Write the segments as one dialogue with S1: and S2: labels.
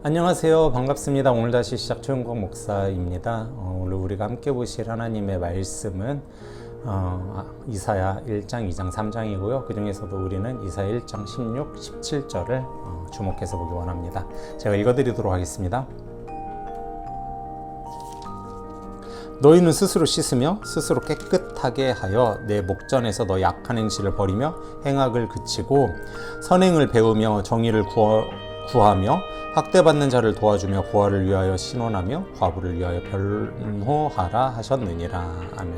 S1: 안녕하세요. 반갑습니다. 오늘 다시 시작 최용광 목사입니다. 오늘 우리가 함께 보실 하나님의 말씀은 이사야 1장, 2장, 3장이고요. 그 중에서도 우리는 이사야 1장 16, 17절을 주목해서 보기 원합니다. 제가 읽어드리도록 하겠습니다. 너희는 스스로 씻으며 스스로 깨끗하게 하여 내 목전에서 너희 악한 행실을 버리며 행악을 그치고 선행을 배우며 정의를 구하며 학대받는 자를 도와주며 고아를 위하여 신원하며 과부를 위하여 변호하라 하셨느니라. 아멘.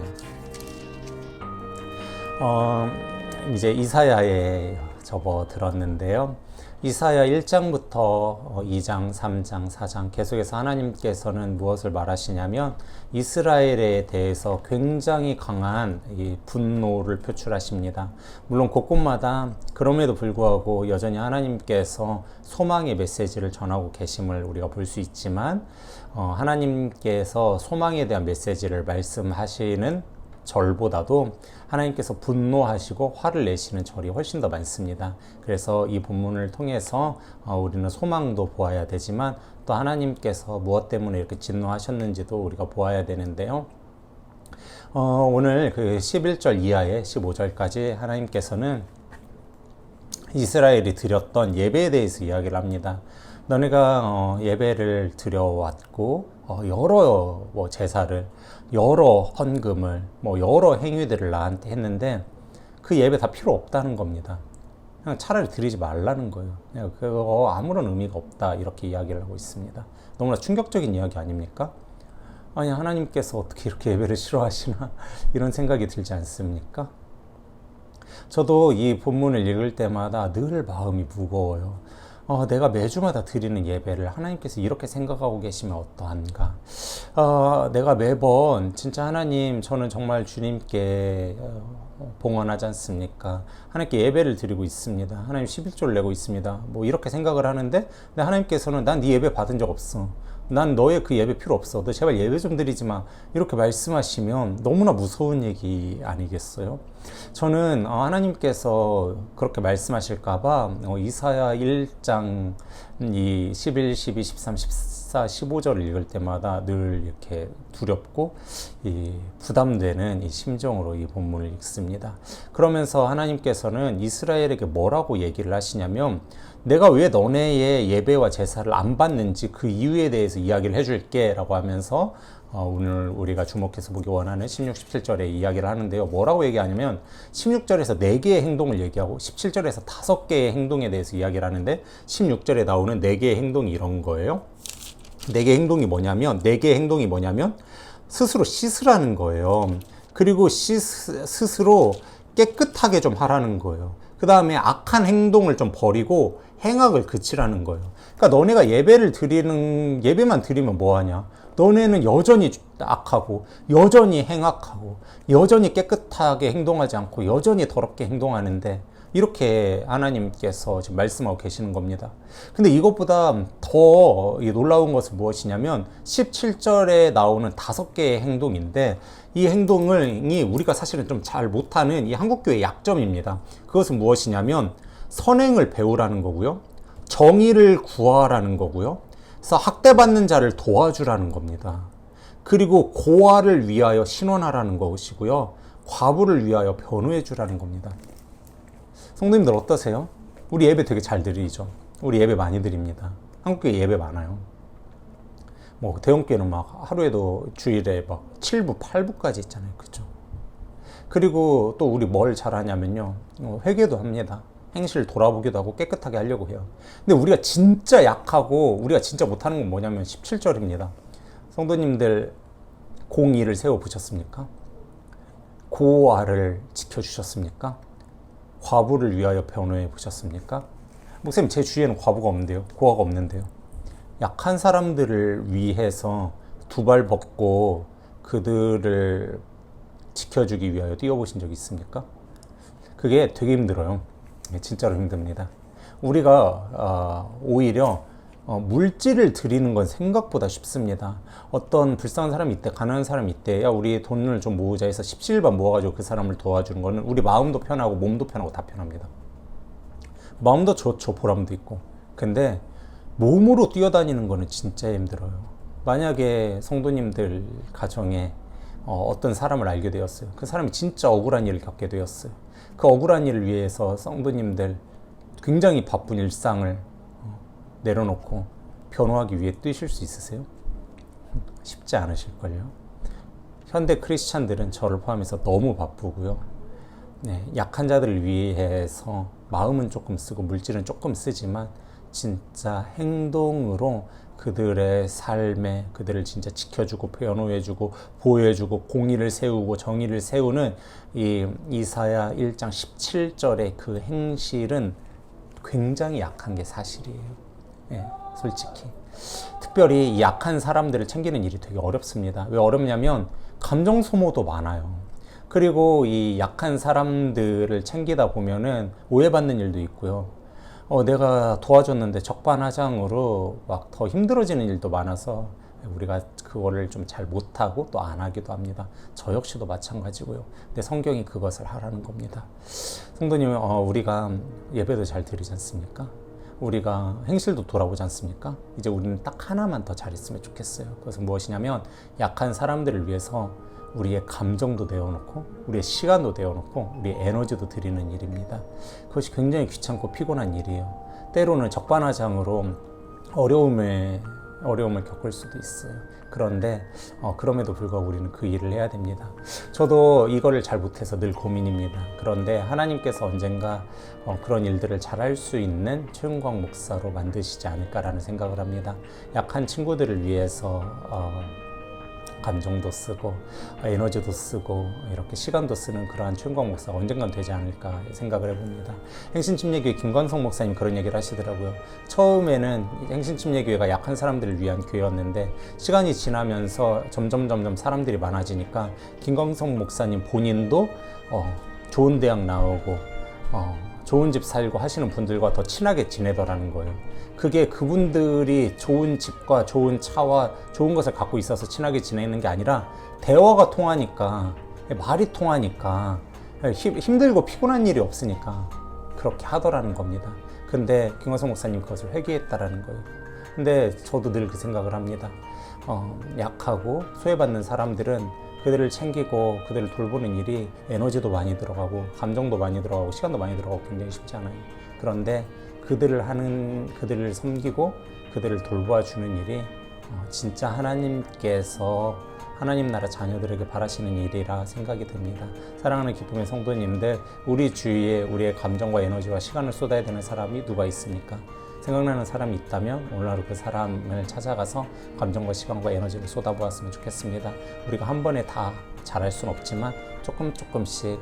S1: 이제 이사야에 접어들었는데요. 이사야 1장부터 2장, 3장, 4장 계속해서 하나님께서는 무엇을 말하시냐면 이스라엘에 대해서 굉장히 강한 이 분노를 표출하십니다. 물론 곳곳마다 그럼에도 불구하고 여전히 하나님께서 소망의 메시지를 전하고 계심을 우리가 볼 수 있지만 하나님께서 소망에 대한 메시지를 말씀하시는 절보다도 하나님께서 분노하시고 화를 내시는 절이 훨씬 더 많습니다. 그래서 이 본문을 통해서 우리는 소망도 보아야 되지만 또 하나님께서 무엇 때문에 이렇게 진노하셨는지도 우리가 보아야 되는데요. 오늘 그 11절 이하의 15절까지 하나님께서는 이스라엘이 드렸던 예배에 대해서 이야기를 합니다. 너네가 예배를 드려왔고 여러 제사를, 여러 헌금을, 여러 행위들을 나한테 했는데 그 예배 다 필요 없다는 겁니다. 그냥 차라리 드리지 말라는 거예요. 그거 아무런 의미가 없다, 이렇게 이야기를 하고 있습니다. 너무나 충격적인 이야기 아닙니까? 아니, 하나님께서 어떻게 이렇게 예배를 싫어하시나 이런 생각이 들지 않습니까? 저도 이 본문을 읽을 때마다 늘 마음이 무거워요. 내가 매주마다 드리는 예배를 하나님께서 이렇게 생각하고 계시면 어떠한가. 내가 매번 진짜 하나님, 저는 정말 주님께 봉헌하지 않습니까? 하나님께 예배를 드리고 있습니다. 하나님 11조를 내고 있습니다. 이렇게 생각을 하는데 하나님께서는 난 네 예배 받은 적 없어, 난 너의 그 예배 필요 없어, 너 제발 예배 좀 드리지 마, 이렇게 말씀하시면 너무나 무서운 얘기 아니겠어요? 저는 하나님께서 그렇게 말씀하실까봐 이사야 1장 이 11, 12, 13, 14, 15절을 읽을 때마다 늘 이렇게 두렵고 부담되는 이 심정으로 이 본문을 읽습니다. 그러면서 하나님께서는 이스라엘에게 뭐라고 얘기를 하시냐면, 내가 왜 너네의 예배와 제사를 안 받는지 그 이유에 대해서 이야기를 해줄게 라고 하면서 오늘 우리가 주목해서 보기 원하는 16, 17절에 이야기를 하는데요. 뭐라고 얘기하냐면 16절에서 4개의 행동을 얘기하고 17절에서 5개의 행동에 대해서 이야기를 하는데 16절에 나오는 4개의 행동이 이런 거예요. 4개의 행동이 뭐냐면 스스로 씻으라는 거예요. 그리고 스스로 깨끗하게 좀 하라는 거예요. 그 다음에 악한 행동을 좀 버리고 행악을 그치라는 거예요. 그러니까 너네가 예배만 드리면 뭐하냐? 너네는 여전히 악하고 여전히 행악하고 여전히 깨끗하게 행동하지 않고 여전히 더럽게 행동하는데, 이렇게 하나님께서 지금 말씀하고 계시는 겁니다. 근데 이것보다 더 놀라운 것은 무엇이냐면 17절에 나오는 5개의 행동인데, 이 행동이 우리가 사실은 좀 잘 못하는 이 한국교회의 약점입니다. 그것은 무엇이냐면 선행을 배우라는 거고요, 정의를 구하라는 거고요, 그래서 학대받는 자를 도와주라는 겁니다. 그리고 고아를 위하여 신원하라는 것이고요, 과부를 위하여 변호해 주라는 겁니다. 성도님들 어떠세요? 우리 예배 되게 잘 드리죠? 우리 예배 많이 드립니다. 한국교회 예배 많아요. 대형교회는 하루에도 주일에 7부, 8부까지 있잖아요. 그죠? 그리고 또 우리 뭘 잘하냐면요, 회개도 합니다. 행실 돌아보기도 하고 깨끗하게 하려고 해요. 근데 우리가 진짜 약하고 우리가 진짜 못하는 건 뭐냐면 17절입니다. 성도님들 공의를 세워보셨습니까? 고아를 지켜주셨습니까? 과부를 위하여 변호해 보셨습니까? 목사님, 제 주위에는 과부가 없는데요, 고아가 없는데요. 약한 사람들을 위해서 두 발 벗고 그들을 지켜주기 위하여 뛰어보신 적 있습니까? 그게 되게 힘들어요. 진짜로 힘듭니다. 우리가 오히려 물질을 드리는 건 생각보다 쉽습니다. 어떤 불쌍한 사람이 있대, 가난한 사람이 있대, 야 우리 돈을 좀 모으자 해서 17반 모아가지고 그 사람을 도와주는 거는 우리 마음도 편하고 몸도 편하고 다 편합니다. 마음도 좋죠, 보람도 있고. 근데 몸으로 뛰어다니는 거는 진짜 힘들어요. 만약에 성도님들 가정에 어떤 사람을 알게 되었어요. 그 사람이 진짜 억울한 일을 겪게 되었어요. 그 억울한 일을 위해서 성도님들 굉장히 바쁜 일상을 내려놓고 변호하기 위해 뛰실 수 있으세요? 쉽지 않으실걸요. 현대 크리스찬들은 저를 포함해서 너무 바쁘고요. 네, 약한 자들을 위해서 마음은 조금 쓰고 물질은 조금 쓰지만 진짜 행동으로 그들의 삶에 그들을 진짜 지켜주고 변호해주고 보호해주고 공의를 세우고 정의를 세우는 이 이사야 1장 17절의 그 행실은 굉장히 약한 게 사실이에요. 예, 솔직히. 특별히 이 약한 사람들을 챙기는 일이 되게 어렵습니다. 왜 어렵냐면 감정 소모도 많아요. 그리고 이 약한 사람들을 챙기다 보면은 오해받는 일도 있고요. 내가 도와줬는데 적반하장으로 막 더 힘들어지는 일도 많아서 우리가 그거를 좀 잘 못하고 또 안 하기도 합니다. 저 역시도 마찬가지고요. 근데 성경이 그것을 하라는 겁니다. 성도님, 우리가 예배도 잘 드리지 않습니까? 우리가 행실도 돌아보지 않습니까? 이제 우리는 딱 하나만 더 잘했으면 좋겠어요. 그것은 무엇이냐면 약한 사람들을 위해서 우리의 감정도 내어놓고 우리의 시간도 내어놓고 우리의 에너지도 드리는 일입니다. 그것이 굉장히 귀찮고 피곤한 일이에요. 때로는 적반하장으로 어려움을 겪을 수도 있어요. 그런데 그럼에도 불구하고 우리는 그 일을 해야 됩니다. 저도 이거를 잘 못해서 늘 고민입니다. 그런데 하나님께서 언젠가 그런 일들을 잘할 수 있는 최윤광 목사로 만드시지 않을까라는 생각을 합니다. 약한 친구들을 위해서 감정도 쓰고 에너지도 쓰고 이렇게 시간도 쓰는 그러한 최윤광 목사가 언젠간 되지 않을까 생각을 해봅니다. 행신침례교회 김관성 목사님 그런 얘기를 하시더라고요. 처음에는 행신침례교회가 약한 사람들을 위한 교회였는데 시간이 지나면서 점점 사람들이 많아지니까 김관성 목사님 본인도 좋은 대학 나오고 좋은 집 살고 하시는 분들과 더 친하게 지내더라는 거예요. 그게 그분들이 좋은 집과 좋은 차와 좋은 것을 갖고 있어서 친하게 지내는 게 아니라 대화가 통하니까, 말이 통하니까, 힘들고 피곤한 일이 없으니까 그렇게 하더라는 겁니다. 근데 김광석 목사님 그것을 회개했다라는 거예요. 근데 저도 늘 그 생각을 합니다. 약하고 소외받는 사람들은 그들을 챙기고 그들을 돌보는 일이 에너지도 많이 들어가고 감정도 많이 들어가고 시간도 많이 들어가고 굉장히 쉽지 않아요. 그런데 그들을 섬기고 그들을 돌보아주는 일이 진짜 하나님께서 하나님 나라 자녀들에게 바라시는 일이라 생각이 듭니다. 사랑하는 기쁨의 성도님들, 우리 주위에 우리의 감정과 에너지와 시간을 쏟아야 되는 사람이 누가 있습니까? 생각나는 사람이 있다면 오늘 하루 그 사람을 찾아가서 감정과 시간과 에너지를 쏟아보았으면 좋겠습니다. 우리가 한 번에 다 잘할 수는 없지만 조금씩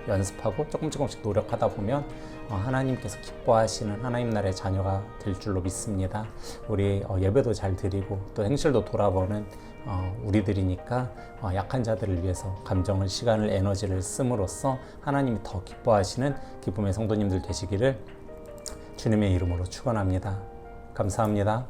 S1: 연습하고 조금씩 노력하다 보면 하나님께서 기뻐하시는 하나님 나라의 자녀가 될 줄로 믿습니다. 우리 예배도 잘 드리고 또 행실도 돌아보는 우리들이니까 약한 자들을 위해서 감정을, 시간을, 에너지를 씀으로써 하나님이 더 기뻐하시는 기쁨의 성도님들 되시기를 주님의 이름으로 축원합니다. 감사합니다.